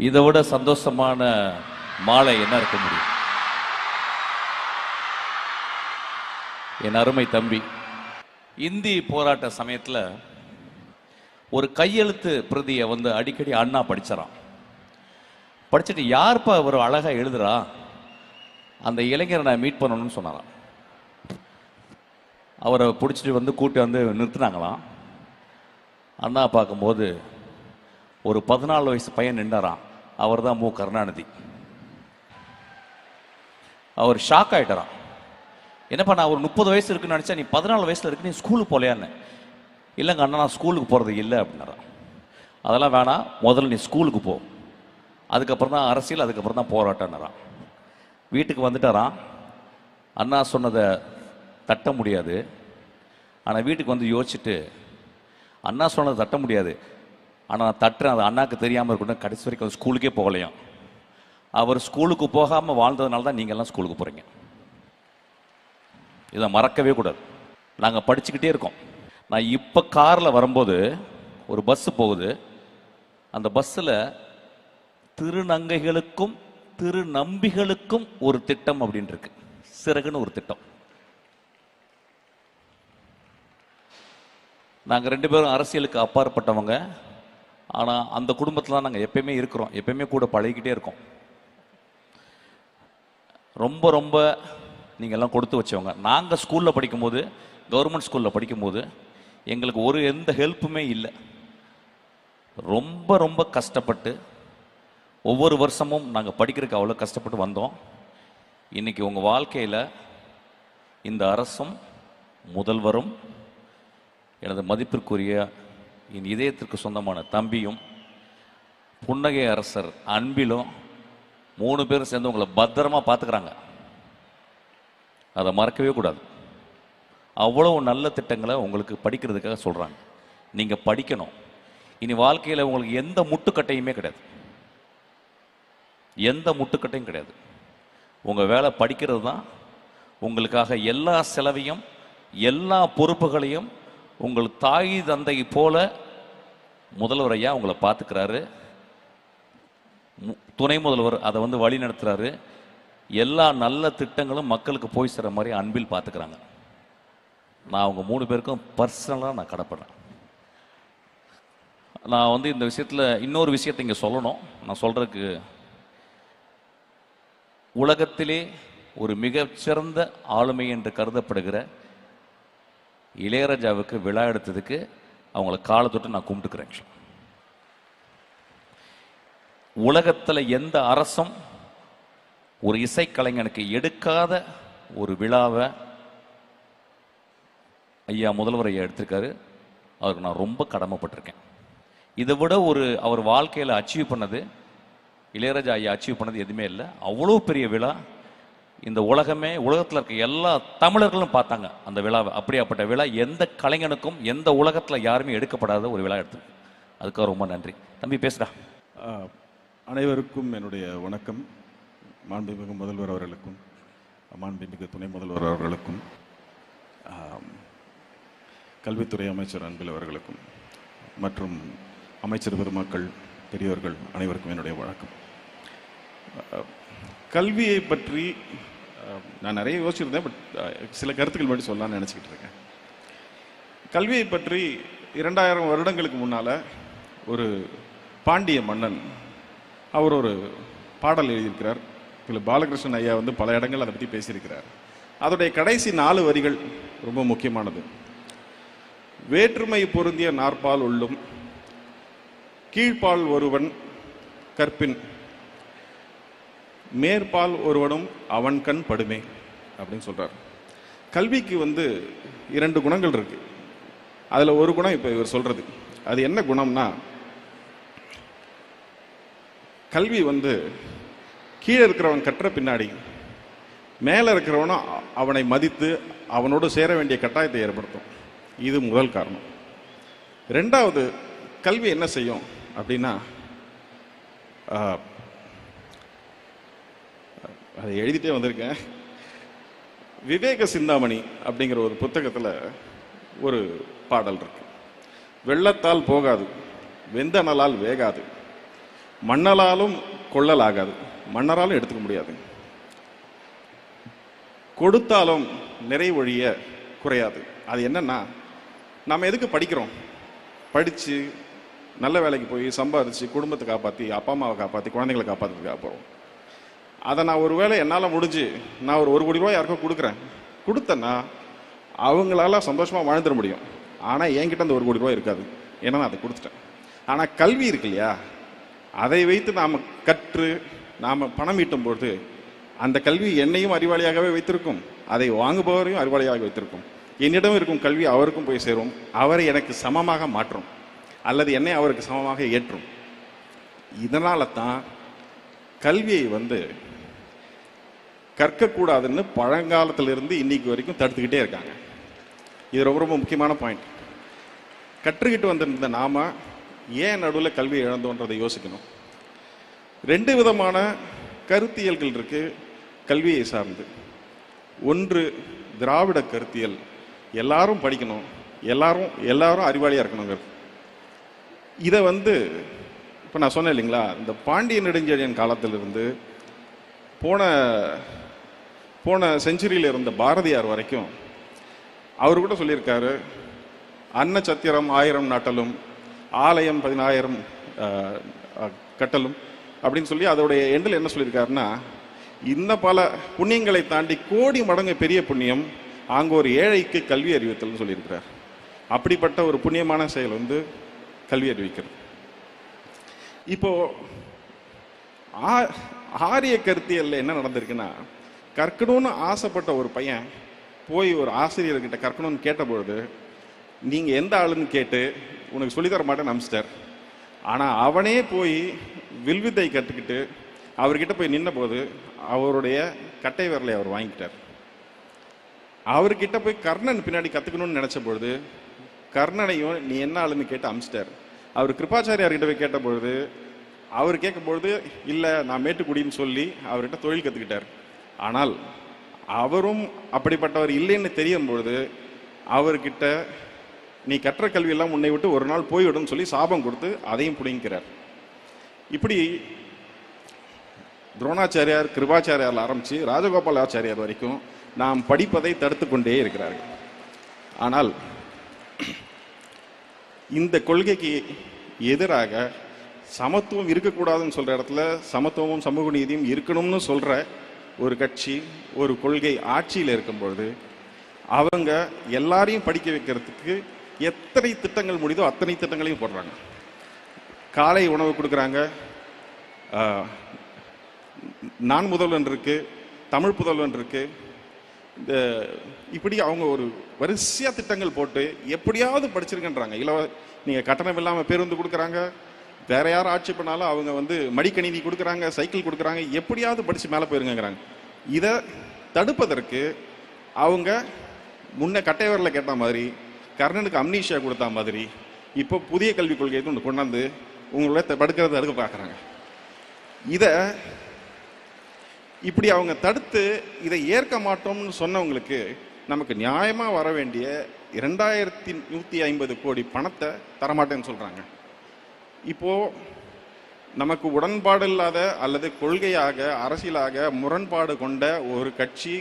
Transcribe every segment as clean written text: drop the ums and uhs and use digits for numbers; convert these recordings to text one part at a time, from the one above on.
இதை விட சந்தோஷமான மாலை என்ன இருக்க முடியும்? என் அருமை தம்பி, இந்தி போராட்ட சமயத்தில் ஒரு கையெழுத்து பிரதியை அடிக்கடி அண்ணா படிச்சாராம். படிச்சுட்டு யார்ப்பா ஒரு அழகா எழுதுறா, அந்த இளைஞரை நான் மீட் பண்ணணும்னு சொன்னாராம். அவரை பிடிச்சிட்டு கூட்டி நிறுத்தினாங்களாம். அண்ணா பார்க்கும்போது ஒரு 14 வயசு பையன் நின்றாராம். அவர் தான் மு. கருணாநிதி. அவர் ஷாக் ஆகிட்டாராம். என்னப்பா, நான் ஒரு 30 வயசு இருக்குன்னு நினச்சா நீ 14 வயசில் இருக்கு, நீ ஸ்கூலுக்கு போகலையான்னு. இல்லைங்க அண்ணா, நான் ஸ்கூலுக்கு போகிறது இல்லை அப்படின்னாராம். அதெல்லாம் வேணாம், முதல்ல நீ ஸ்கூலுக்கு போ, அதுக்கப்புறம் தான் அரசியல், அதுக்கப்புறம் தான் போராட்டம்னாராம். வீட்டுக்கு வந்துட்டாராம். அண்ணா சொன்னதை தட்ட முடியாது. ஆனால் வீட்டுக்கு யோசிச்சுட்டு, அண்ணா சொன்னதை தட்ட முடியாது, ஆனால் நான் தட்டுறேன், அது அண்ணாக்கு தெரியாமல் இருக்கட்டும், கடைசி வரைக்கும் ஸ்கூலுக்கே போகலையும். அவர் ஸ்கூலுக்கு போகாமல் வாழ்ந்ததுனால தான் நீங்கள்லாம் ஸ்கூலுக்கு போகிறீங்க. இதை மறக்கவே கூடாது. நாங்கள் படிச்சுக்கிட்டே இருக்கோம். நான் இப்போ காரில் வரும்போது ஒரு பஸ்ஸு போகுது. அந்த பஸ்ஸில் திருநங்கைகளுக்கும் திருநம்பிகளுக்கும் ஒரு திட்டம் அப்படின்னு இருக்கு, சிறகுன்னு ஒரு திட்டம். நாங்கள் 2 பேரும் அரசியலுக்கு அப்பாற்பட்டவங்க. ஆனால் அந்த குடும்பத்தில் தான் நாங்கள் எப்பயுமே இருக்கிறோம், எப்பயுமே கூட பழகிக்கிட்டே இருக்கோம். ரொம்ப ரொம்ப நீங்கள் எல்லாம் கொடுத்து வச்சவங்க. நாங்கள் ஸ்கூலில் படிக்கும்போது, கவர்மெண்ட் ஸ்கூலில் படிக்கும்போது எங்களுக்கு எந்த ஹெல்ப்புமே இல்லை. ரொம்ப ரொம்ப கஷ்டப்பட்டு ஒவ்வொரு வருஷமும் நாங்கள் படிக்கிறதுக்கு அவ்வளோ கஷ்டப்பட்டு வந்தோம். இன்றைக்கி உங்கள் வாழ்க்கையில் இந்த அரசும் முதல்வரும் எனது மதிப்பிற்குரிய என் இதயத்திற்கு சொந்தமான தம்பியும் புன்னகை அரசர் அன்பிலும் 3 பேரும் சேர்ந்து உங்களை பத்திரமா பார்த்துக்கிறாங்க. அதை மறக்கவே கூடாது. அவ்வளோ நல்ல திட்டங்களை உங்களுக்கு படிக்கிறதுக்காக சொல்கிறாங்க. நீங்கள் படிக்கணும். இனி வாழ்க்கையில் உங்களுக்கு எந்த முட்டுக்கட்டையுமே கிடையாது, எந்த முட்டுக்கட்டையும் கிடையாது. உங்கள் வேலை படிக்கிறது தான். உங்களுக்காக எல்லா செலவையும் எல்லா பொறுப்புகளையும் உங்கள் தாய் தந்தை போல முதல்வர் ஐயா உங்களை பார்த்துக்கிறாரு. துணை முதல்வர் அதை வழி நடத்துகிறாரு. எல்லா நல்ல திட்டங்களும் மக்களுக்கு போய் சேர மாதிரி அன்பில் பார்த்துக்கிறாங்க. நான் அவங்க 3 பேருக்கும் பர்சனலாக நான் கடப்படுறேன். நான் இந்த விஷயத்தில் இன்னொரு விஷயத்தை இங்கே சொல்லணும். நான் சொல்கிறதுக்கு, உலகத்திலே ஒரு மிகச்சிறந்த ஆளுமை என்று கருதப்படுகிற இளையராஜாவுக்கு விழா எடுத்ததுக்கு அவங்கள காலை தொட்டு நான் கும்பிட்டுக்கிறேன். உலகத்தில் எந்த அரசும் ஒரு இசைக்கலைஞனுக்கு எடுக்காத ஒரு விழாவை ஐயா முதல்வர் ஐயா எடுத்திருக்காரு. அவருக்கு நான் ரொம்ப கடமைப்பட்டிருக்கேன். இதை விட அவர் வாழ்க்கையில் அச்சீவ் பண்ணது, இளையராஜா ஐயா அச்சீவ் பண்ணது எதுவுமே இல்லை. அவ்வளோ பெரிய விழா. இந்த உலகத்தில் இருக்க எல்லா தமிழர்களும் பார்த்தாங்க அந்த விழாவை. அப்படியாப்பட்ட விழா எந்த கலைஞனுக்கும் எந்த உலகத்தில் யாருமே எடுக்கப்படாத ஒரு விழா எடுத்து, அதுக்காக ரொம்ப நன்றி. தம்பி பேசுடா. அனைவருக்கும் என்னுடைய வணக்கம். மாண்புமிகு முதல்வர் அவர்களுக்கும் மாண்புமிகு துணை முதல்வர் அவர்களுக்கும் கல்வித்துறை அமைச்சர் அன்பில் அவர்களுக்கும் மற்றும் அமைச்சர் பெருமக்கள், பெரியவர்கள் அனைவருக்கும் என்னுடைய வணக்கம். கல்வியை பற்றி நான் நிறைய யோசிச்சிருந்தேன், பட் சில கருத்துக்கள் மட்டும் சொல்லலாம்னு நினச்சிக்கிட்டு இருக்கேன். கல்வியை பற்றி 2000 வருடங்களுக்கு முன்னால் ஒரு பாண்டிய மன்னன் அவர் ஒரு பாடல் எழுதியிருக்கிறார். இதில் பாலகிருஷ்ணன் ஐயா பல இடங்கள் அதை பற்றி பேசியிருக்கிறார். அதோடைய கடைசி 4 வரிகள் ரொம்ப முக்கியமானது. வேற்றுமை பொருந்திய நாற்பால் உள்ளும் கீழ்ப்பால் ஒருவன் கற்பின் மேற்பால் ஒருவனும் அவன் கண் படுமே அப்படின்னு சொல்றார். கல்விக்கு 2 குணங்கள் இருக்கு. அதில் ஒரு குணம் இப்போ இவர் சொல்றது. அது என்ன குணம்னா, கல்வி கீழே இருக்கிறவன் கற்ற பின்னாடி மேலே இருக்கிறவனும் அவனை மதித்து அவனோடு சேர வேண்டிய கட்டாயத்தை ஏற்படுத்தும். இது முதல் காரணம். 2வது, கல்வி என்ன செய்யும் அப்படின்னா, அதை எழுதிட்டே வந்திருக்கேன். விவேக சிந்தாமணி அப்படிங்கிற ஒரு புத்தகத்தில் ஒரு பாடல் இருக்கு. வெள்ளத்தால் போகாது, வெந்தனலால் வேகாது, மன்னலாலும் கொள்ளல் ஆகாது, மன்னராலும் எடுத்துக்க முடியாது. கொடுத்தாலும் நிறைவொழிய குறையாது. அது என்னன்னா, நம்ம எதுக்கு படிக்கிறோம்? படித்து நல்ல வேலைக்கு போய் சம்பாதிச்சு குடும்பத்தை காப்பாற்றி, அப்பா அம்மாவை காப்பாற்றி, குழந்தைங்களை காப்பாற்றுறதுக்காக போகிறோம். அதை நான் ஒரு வேளை என்னால் முடிஞ்சு நான் ஒரு 1 கோடி ரூபாய் யாருக்கோ கொடுத்தேன்னா அவங்களால சந்தோஷமாக வாழ்ந்துட முடியும். ஆனால் என்கிட்ட அந்த 1 கோடி ரூபாய் இருக்காது, ஏன்னா நான் அதை கொடுத்துட்டேன். ஆனால் கல்வி இருக்கு இல்லையா, அதை வைத்து நாம் கற்று நாம் பணம் ஈட்டும் பொழுது அந்த கல்வி என்னையும் அறிவாளியாகவே வைத்திருக்கும், அதை வாங்குபவரையும் அறிவாளியாக வைத்திருக்கும். என்னிடம் இருக்கும் கல்வி அவருக்கும் போய் சேரும், அவரை எனக்கு சமமாக மாற்றும் அல்லது என்னை அவருக்கு சமமாக ஏற்றும். இதனால தான் கல்வியை கற்கக்கூடாதுன்னு பழங்காலத்திலிருந்து இன்னைக்கு வரைக்கும் தடுத்துக்கிட்டே இருக்காங்க. இது ரொம்ப ரொம்ப முக்கியமான பாயிண்ட். கற்றுக்கிட்டு வந்திருந்த நாம ஏன் நடுவில் கல்வியை இழந்தோன்றதை யோசிக்கணும். 2 விதமான கருத்தியல்கள் இருக்கு கல்வியை சார்ந்து. ஒன்று திராவிட கருத்தியல், எல்லாரும் படிக்கணும், எல்லாரும் அறிவாளியா இருக்கணுங்கிறது. இதை இப்போ நான் சொன்னேன் இல்லைங்களா, இந்த பாண்டிய நெடுஞ்செழியன் காலத்திலிருந்து போன செஞ்சுரியில் இருந்த பாரதியார் வரைக்கும் அவர் கூட சொல்லியிருக்காரு, அன்ன சத்திரம் 1000 நாட்டலும் ஆலயம் 10000 கட்டலும் அப்படின்னு சொல்லி அதோடைய எண்டில் என்ன சொல்லியிருக்காருன்னா, இந்த பல புண்ணியங்களை தாண்டி கோடி மடங்கு பெரிய புண்ணியம் அங்கே ஒரு ஏழைக்கு கல்வி அறிவித்தல்னு சொல்லியிருக்கிறார். அப்படிப்பட்ட ஒரு புண்ணியமான செயல் கல்வி அறிவிக்கிறது. இப்போ ஆரிய கருத்தியல்ல என்ன நடந்திருக்குன்னா, கற்கணும்னு ஆசைப்பட்ட ஒரு பையன் போய் ஒரு ஆசிரியர்கிட்ட கற்கணும்னு கேட்டபொழுது, நீங்கள் எந்த ஆளுன்னு கேட்டு உனக்கு சொல்லித்தர மாட்டேன்னு அனுப்பிச்சிட்டார். ஆனால் அவனே போய் வில்வித்தை கற்றுக்கிட்டு அவர்கிட்ட போய் நின்ன போது அவருடைய கட்டை விரலை அவர் வாங்கிக்கிட்டார். அவர்கிட்ட போய் கர்ணன் பின்னாடி கற்றுக்கணும்னு நினச்ச பொழுது கர்ணனையும் நீ என்ன ஆளுன்னு கேட்டு அனுப்பிச்சிட்டார். அவர் கிருபாச்சாரியார்கிட்ட போய் கேட்ட பொழுது அவர் கேட்கும்பொழுது இல்லை நான் மேட்டுக்குடின்னு சொல்லி அவர்கிட்ட தொழில் கற்றுக்கிட்டார். ஆனால் அவரும் அப்படிப்பட்டவர் இல்லைன்னு தெரியும் பொழுது அவர்கிட்ட நீ கற்ற கல்வியெல்லாம் உன்னை விட்டு ஒரு நாள் போய்விடும் சொல்லி சாபம் கொடுத்து அதையும் பிடிங்கிறார். இப்படி துரோணாச்சாரியார் கிருபாச்சாரியார் ஆரம்பித்து ராஜகோபாலாச்சாரியார் வரைக்கும் நாம் படிப்பதை தடுத்து கொண்டே இருக்கிறார்கள். ஆனால் இந்த கொள்கைக்கு எதிராக சமத்துவம் இருக்கக்கூடாதுன்னு சொல்கிற இடத்துல சமத்துவமும் சமூக நீதியும் இருக்கணும்னு சொல்கிற ஒரு கட்சி ஒரு கொள்கை ஆட்சியில் இருக்கும்பொழுது அவங்க எல்லாரையும் படிக்க வைக்கிறதுக்கு எத்தனை திட்டங்கள் முடியுதோ அத்தனை திட்டங்களையும் போடுறாங்க. காலை உணவு கொடுக்குறாங்க, நான் முதல்வன் இருக்கு, தமிழ் புதல்வன் இருக்கு, இந்த இப்படி அவங்க ஒரு வரிசையாக திட்டங்கள் போட்டு எப்படியாவது படிச்சிருக்கன்றாங்க. நீங்கள் கட்டணம் இல்லாமல் பேருந்து கொடுக்குறாங்க, வேற யாரும் ஆட்சி பண்ணாலும் அவங்க மடிக்கணினி கொடுக்குறாங்க, சைக்கிள் கொடுக்குறாங்க, எப்படியாவது படித்து மேலே போயிருங்கிறாங்க. இதை தடுப்பதற்கு அவங்க முன்ன கட்டை விரலில் கேட்ட மாதிரி கர்ணனுக்கு அம்னீஷியா கொடுத்தா மாதிரி இப்போ புதிய கல்விக் கொள்கையை ஒன்று கொண்டாந்து உங்களோட தடுக்கிறத தடுக்க பார்க்குறாங்க. இதை இப்படி அவங்க தடுத்து இதை ஏற்க மாட்டோம்னு சொன்னவங்களுக்கு நமக்கு நியாயமாக வர வேண்டிய 2150 கோடி பணத்தை தரமாட்டேன்னு சொல்கிறாங்க. இப்போது நமக்கு உடன்பாடு இல்லாத அல்லது கொள்கையாக அரசியலாக முரண்பாடு கொண்ட ஒரு கட்சி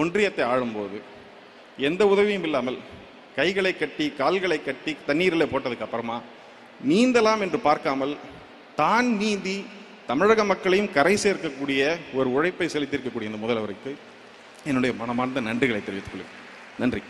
ஒன்றியத்தை ஆளும்போது எந்த உதவியும் இல்லாமல் கைகளை கட்டி கால்களை கட்டி தண்ணீரில் போட்டதுக்கு அப்புறமா நீந்தலாம் என்று பார்க்காமல் தான் நீந்தி தமிழக மக்களையும் கரை சேர்க்கக்கூடிய ஒரு உழைப்பை செலுத்தியிருக்கக்கூடிய இந்த முதல்வருக்கு என்னுடைய மனமார்ந்த நன்றிகளை தெரிவித்துக் கொள்கிறேன். நன்றி.